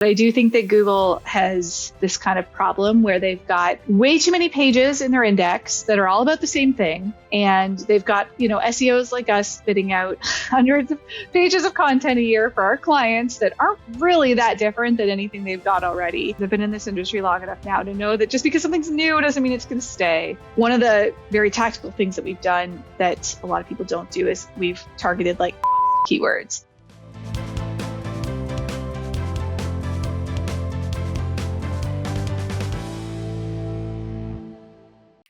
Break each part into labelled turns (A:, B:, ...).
A: I do think that Google has this kind of problem where they've got way too many pages in their index that are all about the same thing. And they've got, SEOs like us spitting out hundreds of pages of content a year for our clients that aren't really that different than anything they've got already. They've been in this industry long enough now to know that just because something's new doesn't mean it's going to stay. One of the very tactical things that we've done that a lot of people don't do is we've targeted like keywords.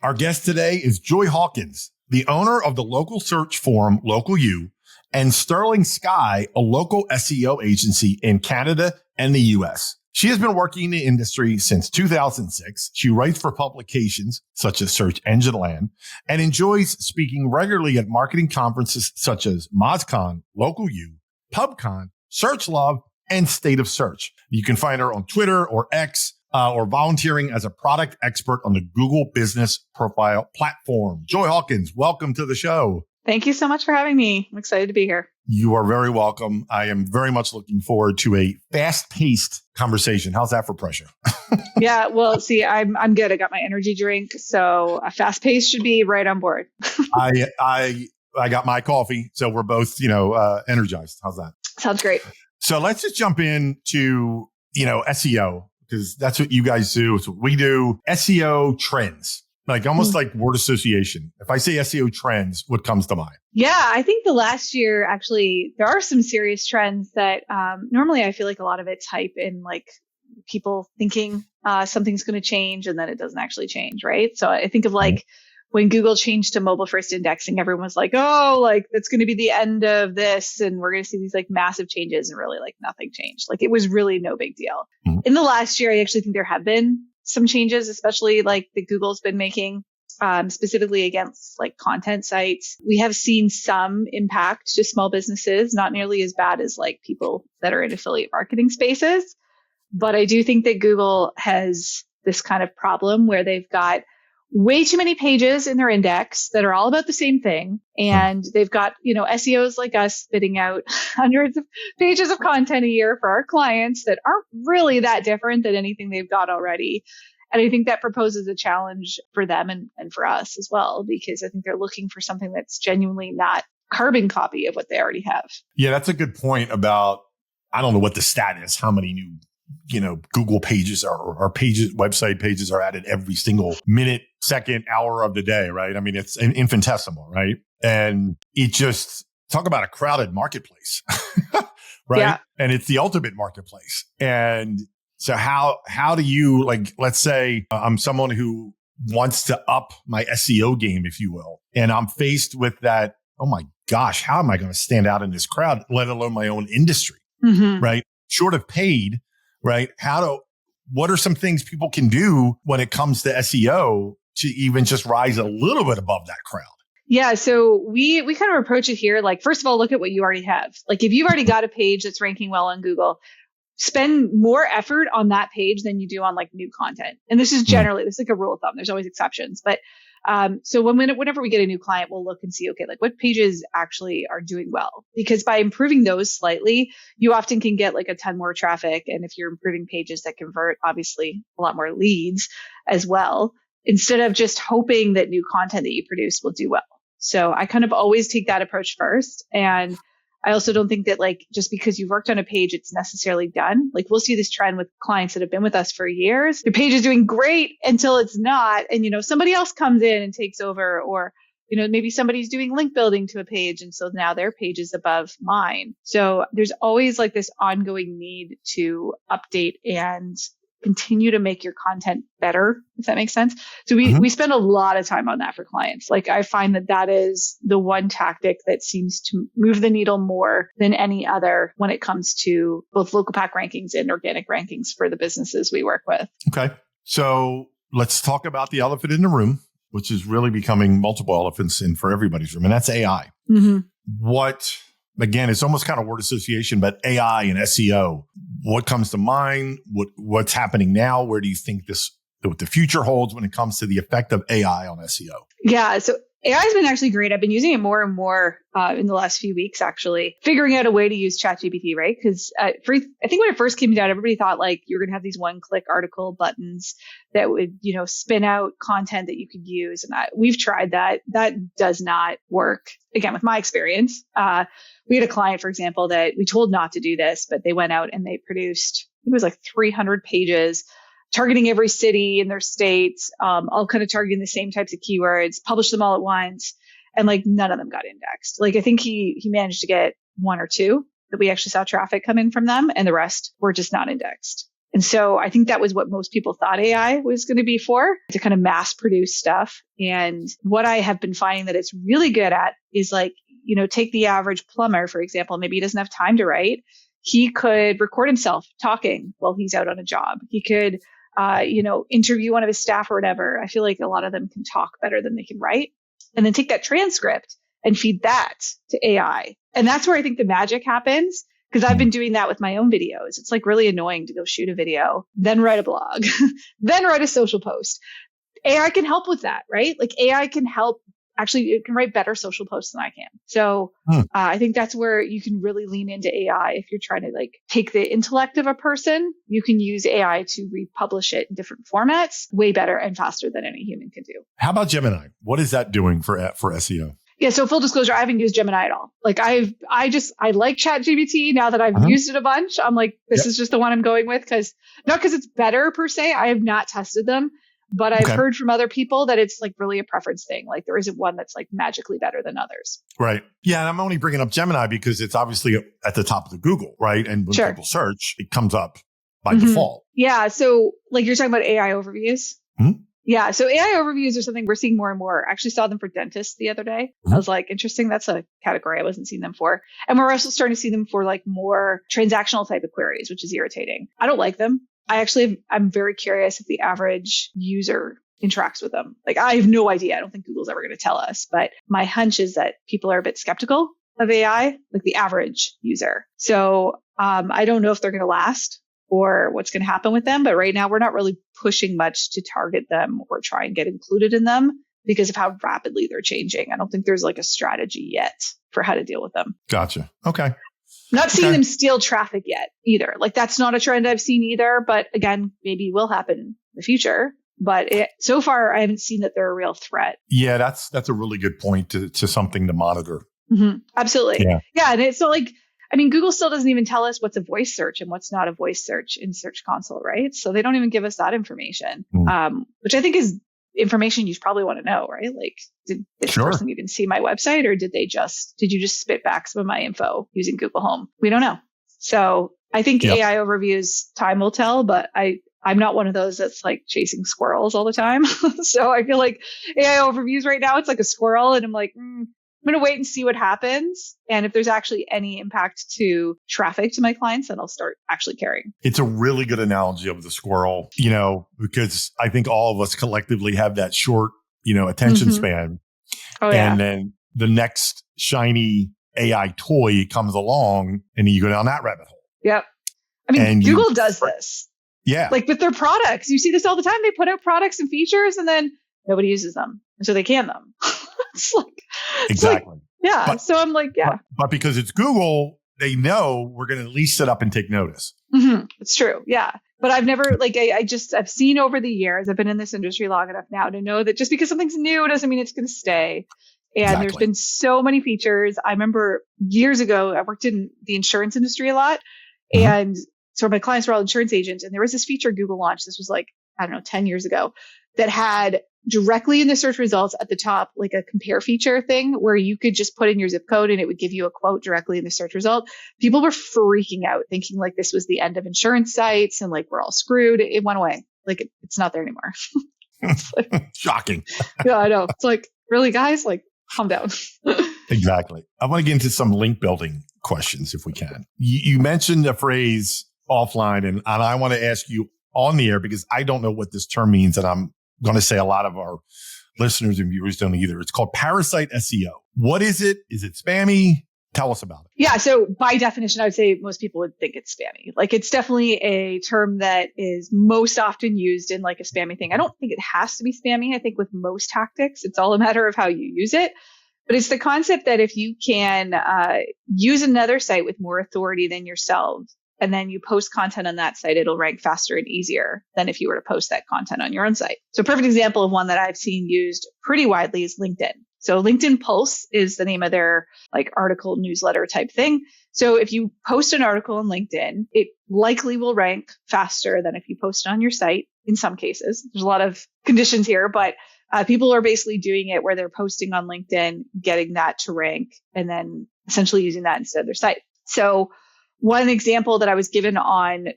B: Our guest today is Joy Hawkins, the owner of the local search forum, Local U, and Sterling Sky, a local SEO agency in Canada and the US. She has been working in the industry since 2006. She writes for publications such as Search Engine Land and enjoys speaking regularly at marketing conferences such as MozCon, Local U, PubCon, Search Love, and State of Search. You can find her on Twitter or X, or volunteering as a product expert on the Google Business Profile platform. Joy Hawkins, welcome to the show.
A: Thank you so much for having me. I'm excited to be here.
B: You are very welcome. I am very much looking forward to a fast-paced conversation. How's that for pressure?
A: Yeah, well, see, I'm good. I got my energy drink, so a fast pace should be right on board.
B: I got my coffee, so we're both, energized. How's that?
A: Sounds great.
B: So let's just jump into, SEO. Because that's what you guys do. It's what we do. SEO trends, like almost like word association. If I say SEO trends, what comes to mind?
A: Yeah, I think the last year, actually, there are some serious trends that normally I feel like a lot of it's hype and like people thinking something's going to change and then it doesn't actually change, right? So I think of like when Google changed to mobile first indexing, everyone was like, oh, like that's going to be the end of this. And we're going to see these like massive changes and really like nothing changed. Like it was really no big deal. Mm-hmm. In the last year, I actually think there have been some changes, especially like that Google's been making specifically against like content sites. We have seen some impact to small businesses, not nearly as bad as like people that are in affiliate marketing spaces. But I do think that Google has this kind of problem where they've got way too many pages in their index that are all about the same thing. And they've got, SEOs like us spitting out hundreds of pages of content a year for our clients that aren't really that different than anything they've got already. And I think that proposes a challenge for them and for us as well, because I think they're looking for something that's genuinely not carbon copy of what they already have.
B: Yeah, that's a good point about, I don't know what the stat is, how many new Google pages or pages, website pages are added every single minute, second, hour of the day, right? I mean, it's infinitesimal, right? And it just, talk about a crowded marketplace, right?
A: Yeah.
B: And it's the ultimate marketplace. And so how do you, like, let's say I'm someone who wants to up my SEO game, if you will, and I'm faced with that, oh my gosh, how am I going to stand out in this crowd, let alone my own industry, right? Short of paid, right? What are some things people can do when it comes to SEO to even just rise a little bit above that crowd?
A: Yeah. So we kind of approach it here. Like, first of all, look at what you already have. Like if you've already got a page that's ranking well on Google, spend more effort on that page than you do on like new content. And this is generally, this is like a rule of thumb. There's always exceptions, but so whenever we get a new client, we'll look and see, okay, like what pages actually are doing well? Because by improving those slightly, you often can get like a ton more traffic. And if you're improving pages that convert, obviously a lot more leads as well, instead of just hoping that new content that you produce will do well. So I kind of always take that approach first. And I also don't think that like, just because you've worked on a page, it's necessarily done. Like we'll see this trend with clients that have been with us for years. Their page is doing great until it's not. And, somebody else comes in and takes over, or, maybe somebody's doing link building to a page. And so now their page is above mine. So there's always like this ongoing need to update and continue to make your content better, if that makes sense. So we spend a lot of time on that for clients. Like I find that is the one tactic that seems to move the needle more than any other when it comes to both local pack rankings and organic rankings for the businesses we work with.
B: Okay. So let's talk about the elephant in the room, which is really becoming multiple elephants in for everybody's room. And that's AI. Again, it's almost kind of word association, but AI and SEO, what comes to mind? What's happening now? Where do you think what the future holds when it comes to the effect of AI on SEO?
A: Yeah. So AI has been actually great. I've been using it more and more in the last few weeks, actually, figuring out a way to use ChatGPT, right? Because I think when it first came out, everybody thought like you're going to have these one-click article buttons that would, spin out content that you could use. And we've tried that. That does not work. Again, with my experience, we had a client, for example, that we told not to do this, but they went out and they produced, I think it was like 300 pages targeting every city in their states, all kind of targeting the same types of keywords, published them all at once. And like none of them got indexed. Like I think he managed to get one or two that we actually saw traffic come in from them, and the rest were just not indexed. And so I think that was what most people thought AI was going to be for, to kind of mass produce stuff. And what I have been finding that it's really good at is like, take the average plumber, for example, maybe he doesn't have time to write. He could record himself talking while he's out on a job. He could interview one of his staff or whatever. I feel like a lot of them can talk better than they can write, and then take that transcript and feed that to AI. And that's where I think the magic happens, because I've been doing that with my own videos. It's like really annoying to go shoot a video, then write a blog, then write a social post. AI can help with that, right? Like AI can help. Actually, it can write better social posts than I can. So I think that's where you can really lean into AI. If you're trying to like take the intellect of a person, you can use AI to republish it in different formats way better and faster than any human can do.
B: How about Gemini? What is that doing for SEO?
A: Yeah. So full disclosure, I haven't used Gemini at all. Like I like ChatGPT now that I've used it a bunch. I'm like, this is just the one I'm going with, not because it's better per se. I have not tested them. But I've heard from other people that it's like really a preference thing. Like there isn't one that's like magically better than others.
B: Right. Yeah. And I'm only bringing up Gemini because it's obviously at the top of the Google, right? And when people search, it comes up by default.
A: Yeah. So like you're talking about AI overviews.
B: Mm-hmm.
A: Yeah. So AI overviews are something we're seeing more and more. I actually saw them for dentists the other day. I was like, interesting. That's a category I wasn't seeing them for. And we're also starting to see them for like more transactional type of queries, which is irritating. I don't like them. I'm very curious if the average user interacts with them. Like I have no idea. I don't think Google's ever going to tell us, but my hunch is that people are a bit skeptical of AI, like the average user. So I don't know if they're going to last or what's going to happen with them. But right now we're not really pushing much to target them or try and get included in them because of how rapidly they're changing. I don't think there's like a strategy yet for how to deal with them.
B: Gotcha. Okay.
A: Not seeing them steal traffic yet either. Like that's not a trend I've seen either. But again, maybe will happen in the future. But so far, I haven't seen that they're a real threat.
B: Yeah, that's a really good point to something to monitor.
A: Mm-hmm. Absolutely. Yeah. And it's so like, I mean, Google still doesn't even tell us what's a voice search and what's not a voice search in Search Console, right? So they don't even give us that information, which I think is information you probably want to know, right? Like, did this person even see my website, or did you just spit back some of my info using Google Home? We don't know. So I think AI overviews, time will tell, but I'm not one of those that's like chasing squirrels all the time. So I feel like AI overviews right now, it's like a squirrel, and I'm like, I'm going to wait and see what happens. And if there's actually any impact to traffic to my clients, then I'll start actually caring.
B: It's a really good analogy of the squirrel, because I think all of us collectively have that short, attention span. Oh, yeah. And then the next shiny AI toy comes along and you go down that rabbit hole.
A: Yep. I mean, Google does this.
B: Yeah.
A: Like with their products. You see this all the time. They put out products and features and then nobody uses them. And so they can them.
B: Exactly.
A: So I'm like,
B: But because it's Google, they know we're going to at least sit up and take notice.
A: Mm-hmm. It's true. Yeah. But I've never, I've seen over the years, I've been in this industry long enough now to know that just because something's new doesn't mean it's going to stay. And there's been so many features. I remember years ago, I worked in the insurance industry a lot. Mm-hmm. And so my clients were all insurance agents. And there was this feature Google launched. This was 10 years ago, that had directly in the search results at the top, like a compare feature thing where you could just put in your zip code and it would give you a quote directly in the search result. People were freaking out, thinking like this was the end of insurance sites and like we're all screwed. It went away. Like it's not there anymore.
B: Shocking.
A: Yeah, I know. It's like, really, guys? Like, calm down.
B: Exactly. I want to get into some link building questions if we can. You mentioned a phrase offline, and I want to ask you on the air because I don't know what this term means, and I'm going to say a lot of our listeners and viewers don't either. It's called Parasite SEO. What is it? Is it spammy? Tell us about it.
A: Yeah. So by definition, I would say most people would think it's spammy. Like it's definitely a term that is most often used in like a spammy thing. I don't think it has to be spammy. I think with most tactics, it's all a matter of how you use it. But it's the concept that if you can use another site with more authority than yourself, and then you post content on that site, it'll rank faster and easier than if you were to post that content on your own site. So a perfect example of one that I've seen used pretty widely is LinkedIn. So LinkedIn Pulse is the name of their like article newsletter type thing. So if you post an article on LinkedIn, it likely will rank faster than if you post it on your site in some cases. There's a lot of conditions here, but people are basically doing it where they're posting on LinkedIn, getting that to rank, and then essentially using that instead of their site. So one example that I was given on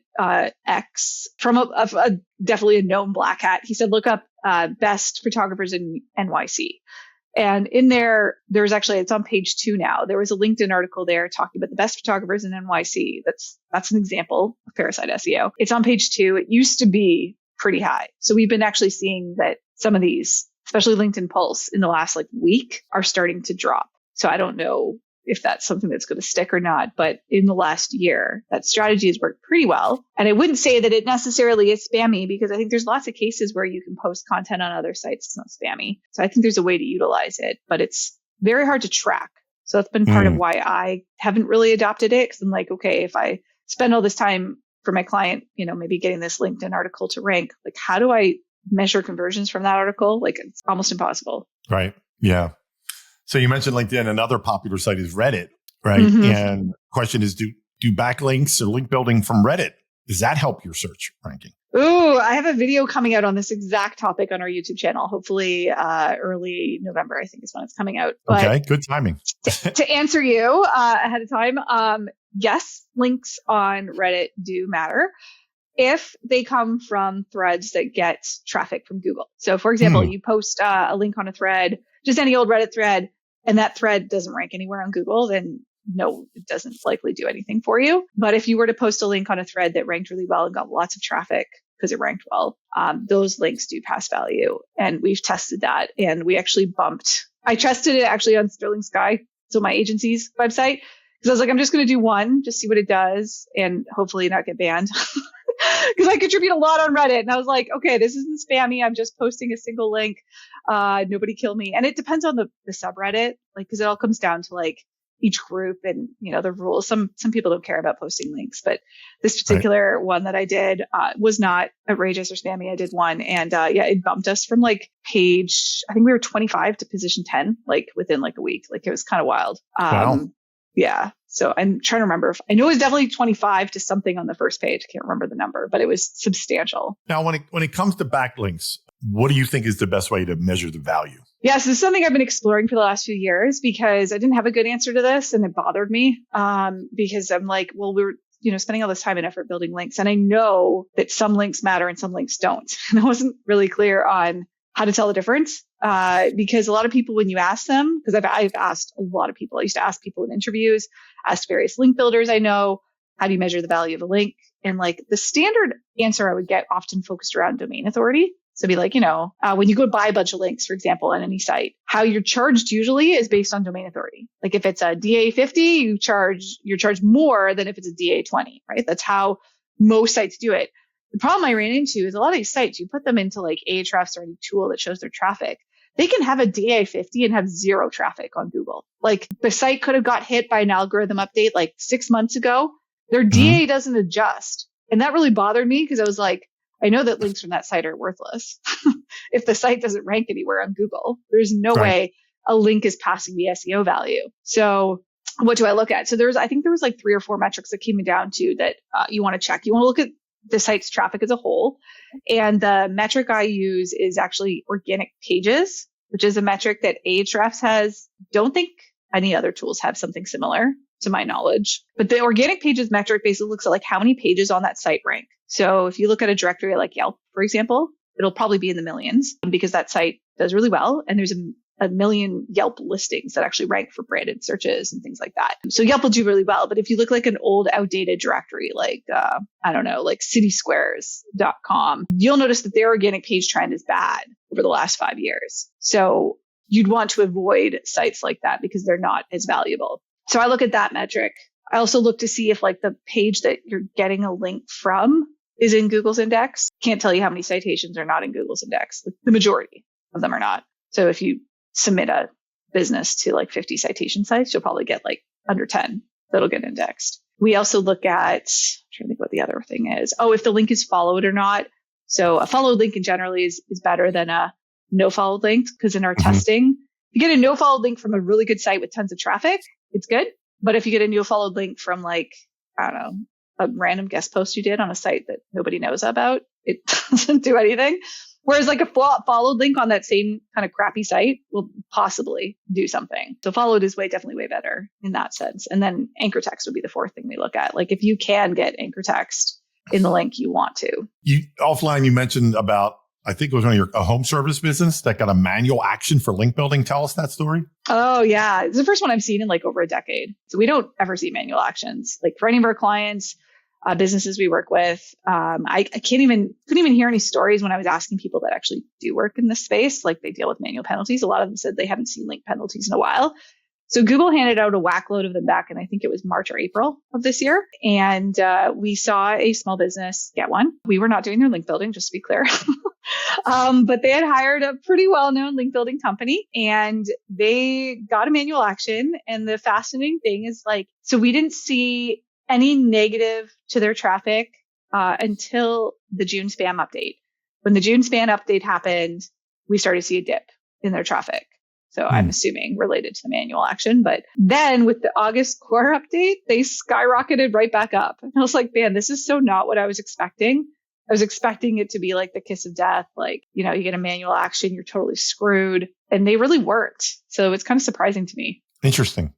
A: X from a definitely a known black hat, he said, look up best photographers in NYC. And in there's actually, it's on page 2 now. There was a LinkedIn article there talking about the best photographers in NYC. That's an example of Parasite SEO. It's on page 2. It used to be pretty high. So we've been actually seeing that some of these, especially LinkedIn Pulse in the last like week, are starting to drop. So I don't know if that's something that's going to stick or not. But in the last year, that strategy has worked pretty well. And I wouldn't say that it necessarily is spammy because I think there's lots of cases where you can post content on other sites. It's not spammy. So I think there's a way to utilize it, but it's very hard to track. So that's been part of why I haven't really adopted it. Cause I'm like, okay, if I spend all this time for my client, maybe getting this LinkedIn article to rank, like how do I measure conversions from that article? Like it's almost impossible.
B: Right. Yeah. So you mentioned LinkedIn. Another popular site is Reddit, right? Mm-hmm. And question is, do backlinks or link building from Reddit, does that help your search ranking?
A: Ooh, I have a video coming out on this exact topic on our YouTube channel. Hopefully early November, I think is when it's coming out. But
B: okay, good timing.
A: to answer you ahead of time, yes, links on Reddit do matter if they come from threads that get traffic from Google. So for example, you post a link on a thread, just any old Reddit thread, and that thread doesn't rank anywhere on Google, then no, it doesn't likely do anything for you. But if you were to post a link on a thread that ranked really well and got lots of traffic because it ranked well, those links do pass value. And we've tested that. And we actually I tested it actually on Sterling Sky, so my agency's website, because I was like, I'm just going to do one, just see what it does and hopefully not get banned. Because I contribute a lot on Reddit. And I was like, okay, this isn't spammy. I'm just posting a single link. Nobody kill me. And it depends on the subreddit, like, because it all comes down to like each group and, the rules. Some people don't care about posting links, but this particular one that I did was not outrageous or spammy. I did one and it bumped us from like page, I think we were 25 to position 10, like within like a week. Like it was kind of wild.
B: Wow.
A: Yeah. So I'm trying to remember I know it was definitely 25 to something on the first page. I can't remember the number, but it was substantial.
B: Now, when it comes to backlinks, what do you think is the best way to measure the value?
A: Yes, this is something I've been exploring for the last few years because I didn't have a good answer to this and it bothered me because I'm like, well, we were spending all this time and effort building links. And I know that some links matter and some links don't. And I wasn't really clear on how to tell the difference because a lot of people, when you ask them, because I've asked a lot of people, I used to ask people in interviews, asked various link builders I know, how do you measure the value of a link? And like the standard answer I would get often focused around domain authority. So be like, when you go buy a bunch of links, for example, on any site, how you're charged usually is based on domain authority. Like if it's a DA 50, you're charged more than if it's a DA 20, right? That's how most sites do it. The problem I ran into is a lot of these sites, you put them into like Ahrefs or any tool that shows their traffic. They can have a DA 50 and have zero traffic on Google. Like the site could have got hit by an algorithm update like 6 months ago. Their DA doesn't adjust. And that really bothered me because I was like, I know that links from that site are worthless. If the site doesn't rank anywhere on Google, there's no way a link is passing the SEO value. So what do I look at? So I think there was like 3 or 4 metrics that came down to that you want to check. You want to look at the site's traffic as a whole. And the metric I use is actually organic pages, which is a metric that Ahrefs has. Don't think any other tools have something similar to my knowledge. But the organic pages metric basically looks at like how many pages on that site rank. So if you look at a directory like Yelp, for example, it'll probably be in the millions because that site does really well. And there's a million Yelp listings that actually rank for branded searches and things like that. So Yelp will do really well. But if you look like an old outdated directory, like, like citysquares.com, you'll notice that their organic page trend is bad over the last 5 years. So you'd want to avoid sites like that because they're not as valuable. So I look at that metric. I also look to see if like the page that you're getting a link from is in Google's index. Can't tell you how many citations are not in Google's index. The majority of them are not. So if you submit a business to like 50 citation sites, you'll probably get like under 10 that'll get indexed. We also look at, I'm trying to think what the other thing is. Oh, if the link is followed or not. So a followed link in generally is better than a no followed link, because in our testing, if you get a no followed link from a really good site with tons of traffic, it's good. But if you get a no followed link from like, I don't know, a random guest post you did on a site that nobody knows about, it doesn't do anything. Whereas like a followed link on that same kind of crappy site will possibly do something. So followed is definitely way better in that sense. And then anchor text would be the fourth thing we look at. Like if you can get anchor text in the link you want to.
B: Offline, you mentioned about, I think it was a home service business that got a manual action for link building. Tell us that story.
A: Oh yeah. It's the first one I've seen in like over a decade. So we don't ever see manual actions. Like for any of our clients, businesses we work with, I couldn't even hear any stories when I was asking people that actually do work in this space. Like they deal with manual penalties. A lot of them said they haven't seen link penalties in a while. So Google handed out a whack load of them back in, I think it was March or April of this year. And we saw a small business get one. We were not doing their link building, just to be clear. But they had hired a pretty well-known link building company and they got a manual action. And the fascinating thing is like, so we didn't see any negative to their traffic until the June spam update. When the June spam update happened, we started to see a dip in their traffic. So I'm assuming related to the manual action. But then with the August core update, they skyrocketed right back up. And I was like, man, this is so not what I was expecting. I was expecting it to be like the kiss of death. Like, you get a manual action, you're totally screwed. And they really weren't. So it's kind of surprising to me.
B: Interesting.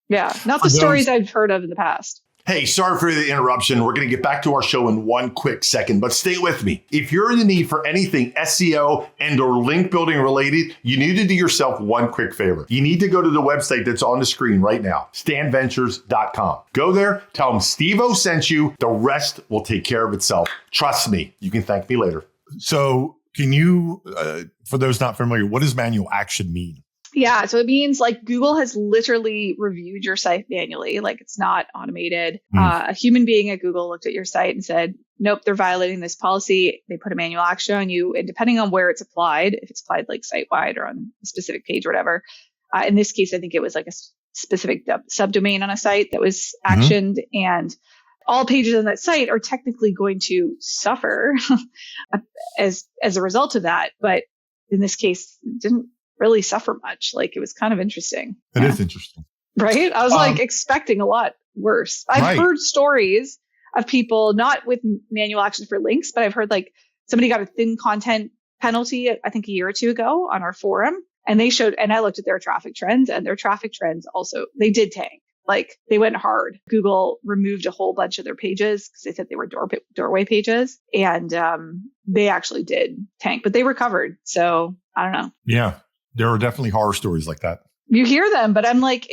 A: Yeah. Not the stories I've heard of in the past.
B: Hey, sorry for the interruption. We're going to get back to our show in one quick second, but stay with me. If you're in the need for anything SEO and or link building related, you need to do yourself one quick favor. You need to go to the website that's on the screen right now, standventures.com. Go there, tell them Steve O sent you. The rest will take care of itself. Trust me, you can thank me later. So can you, for those not familiar, what does manual action mean?
A: Yeah. So it means like Google has literally reviewed your site manually. Like it's not automated. A human being at Google looked at your site and said, nope, they're violating this policy. They put a manual action on you. And depending on where it's applied, if it's applied like site wide or on a specific page or whatever, in this case, I think it was like a specific subdomain on a site that was actioned, and all pages on that site are technically going to suffer as a result of that. But in this case, it didn't really suffer much. Like it was kind of interesting.
B: It is interesting.
A: Right? I was like expecting a lot worse. I've heard stories of people not with manual action for links, but I've heard like somebody got a thin content penalty, I think a year or two ago on our forum. And they showed, and I looked at their traffic trends, and their traffic trends also, they did tank. Like they went hard. Google removed a whole bunch of their pages because they said they were doorway pages, and they actually did tank, but they recovered. So I don't know.
B: Yeah. There are definitely horror stories like that.
A: You hear them, but I'm like,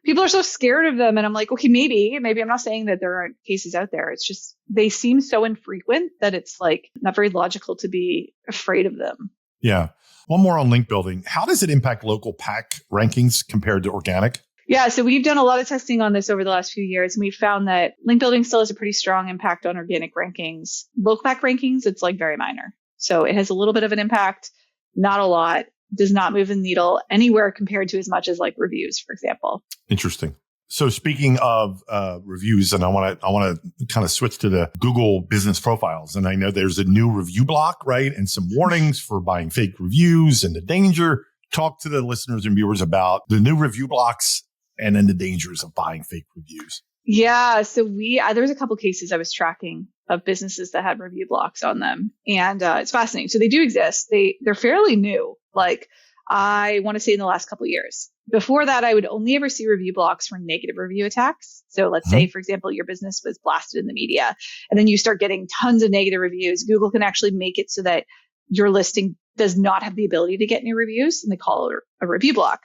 A: people are so scared of them. And I'm like, okay, maybe I'm not saying that there aren't cases out there. It's just, they seem so infrequent that it's like not very logical to be afraid of them.
B: Yeah. One more on link building. How does it impact local PAC rankings compared to organic?
A: Yeah. So we've done a lot of testing on this over the last few years, and we've found that link building still has a pretty strong impact on organic rankings. Local PAC rankings, it's like very minor. So it has a little bit of an impact, not a lot. Does not move the needle anywhere compared to as much as like reviews, for example.
B: Interesting. So speaking of reviews, and I want to kind of switch to the Google business profiles. And I know there's a new review block, right? And some warnings for buying fake reviews and the danger. Talk to the listeners and viewers about the new review blocks and then the dangers of buying fake reviews.
A: Yeah. So there was a couple cases I was tracking of businesses that had review blocks on them. And it's fascinating. So they do exist. They're fairly new. Like I want to say in the last couple of years. Before that, I would only ever see review blocks for negative review attacks. So let's say, for example, your business was blasted in the media, and then you start getting tons of negative reviews. Google can actually make it so that your listing does not have the ability to get new reviews, and they call it a review block.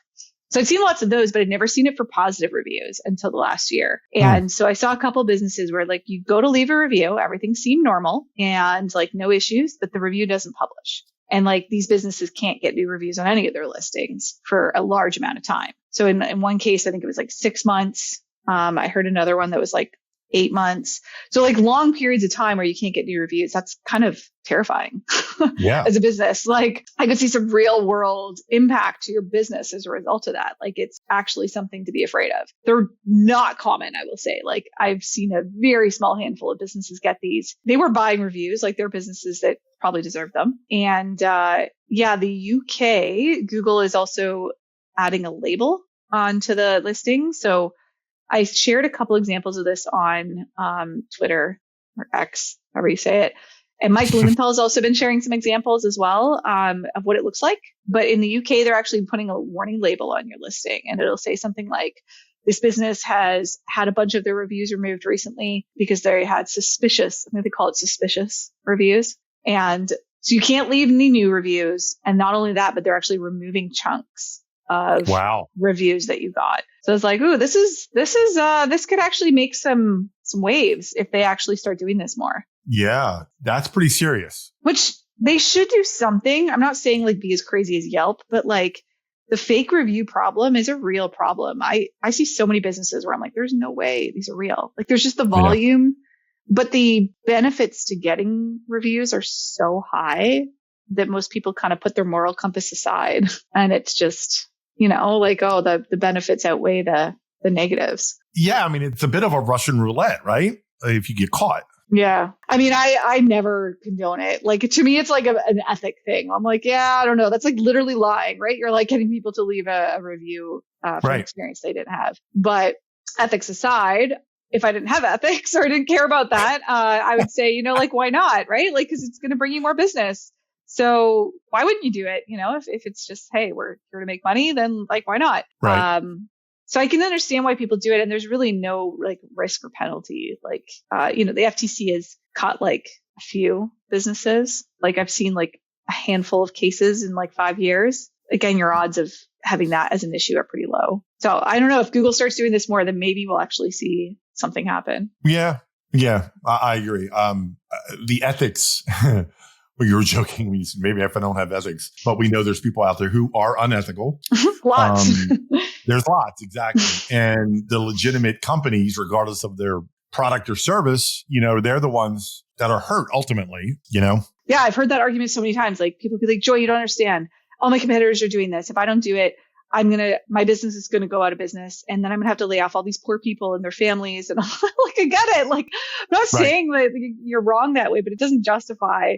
A: So I've seen lots of those, but I'd never seen it for positive reviews until the last year. And so I saw a couple of businesses where like you go to leave a review, everything seemed normal and like no issues, but the review doesn't publish. And like these businesses can't get new reviews on any of their listings for a large amount of time. So in one case, I think it was like 6 months. I heard another one that was like 8 months. So like long periods of time where you can't get new reviews, that's kind of terrifying
B: Yeah.
A: as a business. Like I could see some real world impact to your business as a result of that. Like it's actually something to be afraid of. They're not common, I will say. Like I've seen a very small handful of businesses get these. They were buying reviews, like they're businesses that probably deserve them. And yeah, the UK, Google is also adding a label onto the listing. So I shared a couple examples of this on Twitter or X, however you say it. And Mike Blumenthal has also been sharing some examples as well of what it looks like. But in the UK, they're actually putting a warning label on your listing. And it'll say something like, this business has had a bunch of their reviews removed recently because they had suspicious, I think they call it suspicious reviews. And so you can't leave any new reviews. And not only that, but they're actually removing chunks of reviews that you got. So it's like, ooh, this could actually make some waves if they actually start doing this more.
B: Yeah, that's pretty serious.
A: Which they should do something. I'm not saying like be as crazy as Yelp, but like the fake review problem is a real problem. I see so many businesses where I'm like, there's no way these are real. Like there's just the volume, but the benefits to getting reviews are so high that most people kind of put their moral compass aside. And it's just, like, oh, the benefits outweigh the negatives.
B: Yeah. I mean, it's a bit of a Russian roulette, right? If you get caught.
A: Yeah. I mean, I never condone it. Like to me, it's like an ethic thing. I'm like, yeah, I don't know. That's like literally lying, right? You're like getting people to leave a review for an experience they didn't have. But ethics aside, if I didn't have ethics or I didn't care about that, I would say, like, why not? Right? Like, cause it's going to bring you more business. So why wouldn't you do it? If it's just, hey, we're here to make money, then like, why not?
B: Right.
A: So I can understand why people do it. And there's really no like risk or penalty. Like, the FTC has caught like a few businesses. Like I've seen like a handful of cases in like 5 years. Again, your odds of having that as an issue are pretty low. So I don't know if Google starts doing this more, then maybe we'll actually see something happen.
B: Yeah. Yeah. I agree. The ethics, well, you were joking when you said maybe if I don't have ethics, but we know there's people out there who are unethical.
A: Lots.
B: There's lots, exactly. And the legitimate companies, regardless of their product or service, they're the ones that are hurt ultimately, Yeah,
A: I've heard that argument so many times. Like people be like, Joy, you don't understand. All my competitors are doing this. If I don't do it, my business is going to go out of business. And then I'm going to have to lay off all these poor people and their families. And I'm like, I get it. Like, I'm not saying that you're wrong that way, but it doesn't justify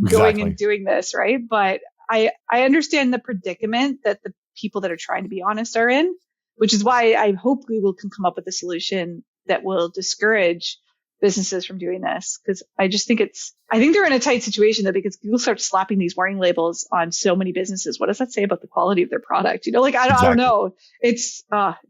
A: going and doing this. Right. But I understand the predicament that the people that are trying to be honest are in, which is why I hope Google can come up with a solution that will discourage businesses from doing this. Cause I think they're in a tight situation though, because Google starts slapping these warning labels on so many businesses. What does that say about the quality of their product? I don't know. It's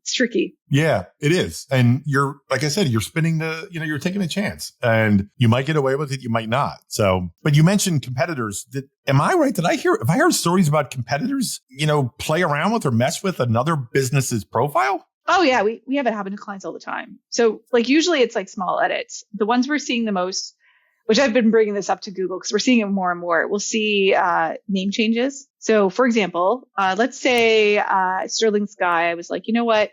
A: tricky.
B: Yeah, it is. And you're, like I said, you're spinning you're taking a chance and you might get away with it. You might not. So, but you mentioned competitors. Am I right? Have I heard stories about competitors, play around with or mess with another business's profile?
A: Oh yeah, we have it happen to clients all the time. So like usually it's like small edits. The ones we're seeing the most, which I've been bringing this up to Google because we're seeing it more and more. We'll see name changes. So for example, let's say Sterling Sky was like, you know what?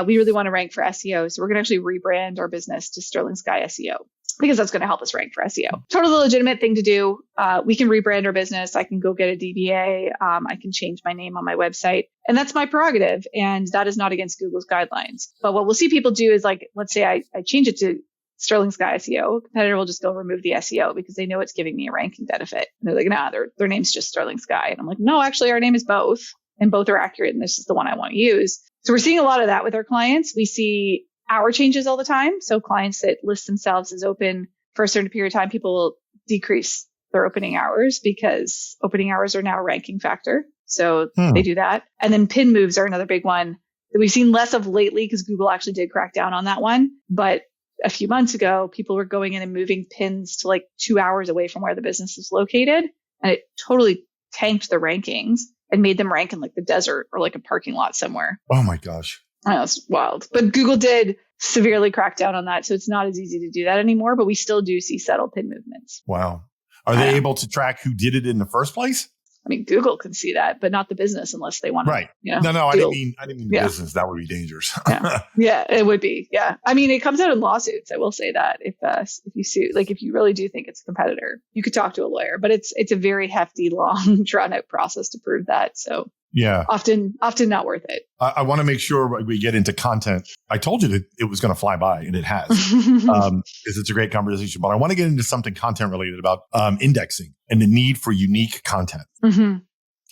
A: We really want to rank for SEO. So we're going to actually rebrand our business to Sterling Sky SEO because that's going to help us rank for SEO. Totally legitimate thing to do. We can rebrand our business. I can go get a DBA. I can change my name on my website. And that's my prerogative. And that is not against Google's guidelines. But what we'll see people do is like, let's say I change it to Sterling Sky SEO. A competitor will just go remove the SEO because they know it's giving me a ranking benefit. And they're like, nah, their name's just Sterling Sky. And I'm like, no, actually our name is both. And both are accurate. And this is the one I want to use. So we're seeing a lot of that with our clients. We see hour changes all the time. So clients that list themselves as open for a certain period of time, people will decrease their opening hours because opening hours are now a ranking factor. So they do that. And then pin moves are another big one that we've seen less of lately because Google actually did crack down on that one. But a few months ago, people were going in and moving pins to like 2 hours away from where the business is located. And it totally tanked the rankings and made them rank in like the desert or like a parking lot somewhere.
B: Oh my gosh.
A: I know, it's wild. But Google did severely crack down on that. So it's not as easy to do that anymore, but we still do see subtle pin movements.
B: Wow. Are they able to track who did it in the first place?
A: I mean, Google can see that, but not the business unless they want to.
B: Right.
A: You know,
B: No, I didn't mean the business. That would be dangerous.
A: Yeah, it would be. Yeah. I mean, it comes out in lawsuits. I will say that if you sue, like if you really do think it's a competitor, you could talk to a lawyer, but it's a very hefty, long, drawn out process to prove that. So
B: yeah,
A: often not worth it.
B: I want to make sure we get into content. I told you that it was going to fly by, and it has, because it's a great conversation. But I want to get into something content related about indexing and the need for unique content. Mm-hmm.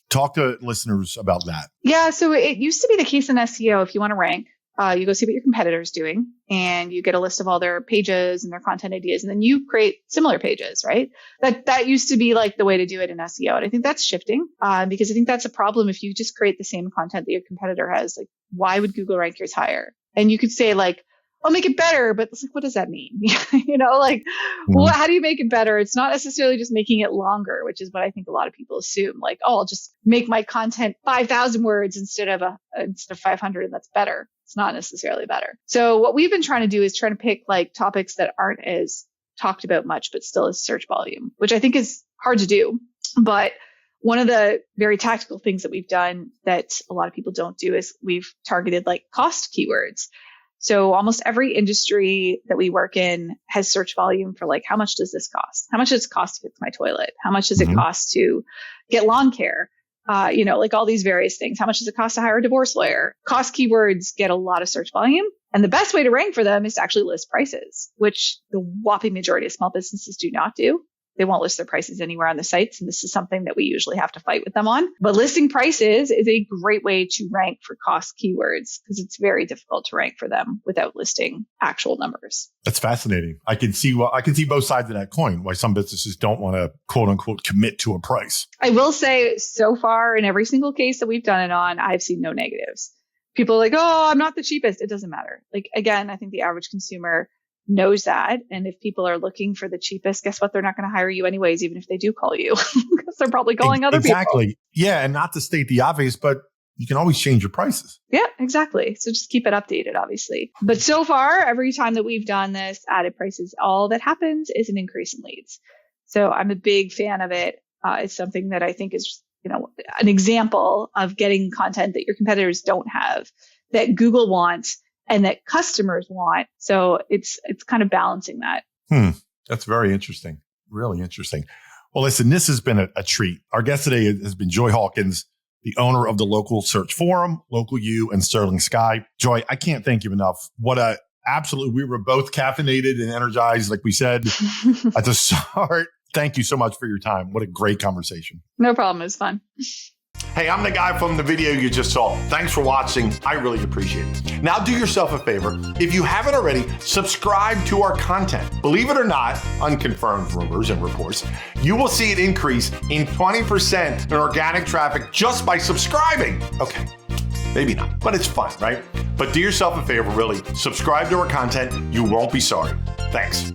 B: Talk to listeners about that.
A: Yeah. So it used to be the case in SEO. If you want to rank, you go see what your competitor's doing and you get a list of all their pages and their content ideas. And then you create similar pages, right? That used to be like the way to do it in SEO. And I think that's shifting because I think that's a problem. If you just create the same content that your competitor has, like, why would Google rank yours higher? And you could say like, I'll make it better, but it's like, what does that mean? Well, how do you make it better? It's not necessarily just making it longer, which is what I think a lot of people assume. Like, oh, I'll just make my content 5,000 words instead of 500, and that's better. It's not necessarily better. So what we've been trying to do is try to pick like topics that aren't as talked about much, but still as search volume, which I think is hard to do. But one of the very tactical things that we've done that a lot of people don't do is we've targeted like cost keywords. So almost every industry that we work in has search volume for like, how much does this cost? How much does it cost to fix my toilet? How much does it cost to get lawn care? Like all these various things. How much does it cost to hire a divorce lawyer? Cost keywords get a lot of search volume. And the best way to rank for them is to actually list prices, which the whopping majority of small businesses do not do. They won't list their prices anywhere on the sites. And this is something that we usually have to fight with them on. But listing prices is a great way to rank for cost keywords because it's very difficult to rank for them without listing actual numbers.
B: That's fascinating. I can see both sides of that coin, why some businesses don't want to quote unquote commit to a price.
A: I will say so far in every single case that we've done it on, I've seen no negatives. People are like, oh, I'm not the cheapest. It doesn't matter. Like, again, I think the average consumer knows that. And if people are looking for the cheapest, guess what? They're not going to hire you anyways, even if they do call you, because they're probably calling other people.
B: Exactly. Yeah. And not to state the obvious, but you can always change your prices.
A: Yeah, exactly. So just keep it updated, obviously. But so far, every time that we've done this, added prices, all that happens is an increase in leads. So I'm a big fan of it. It's something that I think is, an example of getting content that your competitors don't have, that Google wants, and that customers want. So it's kind of balancing that.
B: That's very interesting. Really interesting. Well, listen, this has been a treat. Our guest today has been Joy Hawkins, the owner of the local search forum, Local U and Sterling Sky. Joy, I can't thank you enough. We were both caffeinated and energized, like we said at the start. Thank you so much for your time. What a great conversation.
A: No problem. It was fun.
B: Hey, I'm the guy from the video you just saw. Thanks for watching. I really appreciate it. Now do yourself a favor. If you haven't already, subscribe to our content. Believe it or not, unconfirmed rumors and reports, you will see an increase in 20% in organic traffic just by subscribing. Okay, maybe not, but it's fun, right? But do yourself a favor, really. Subscribe to our content. You won't be sorry. Thanks.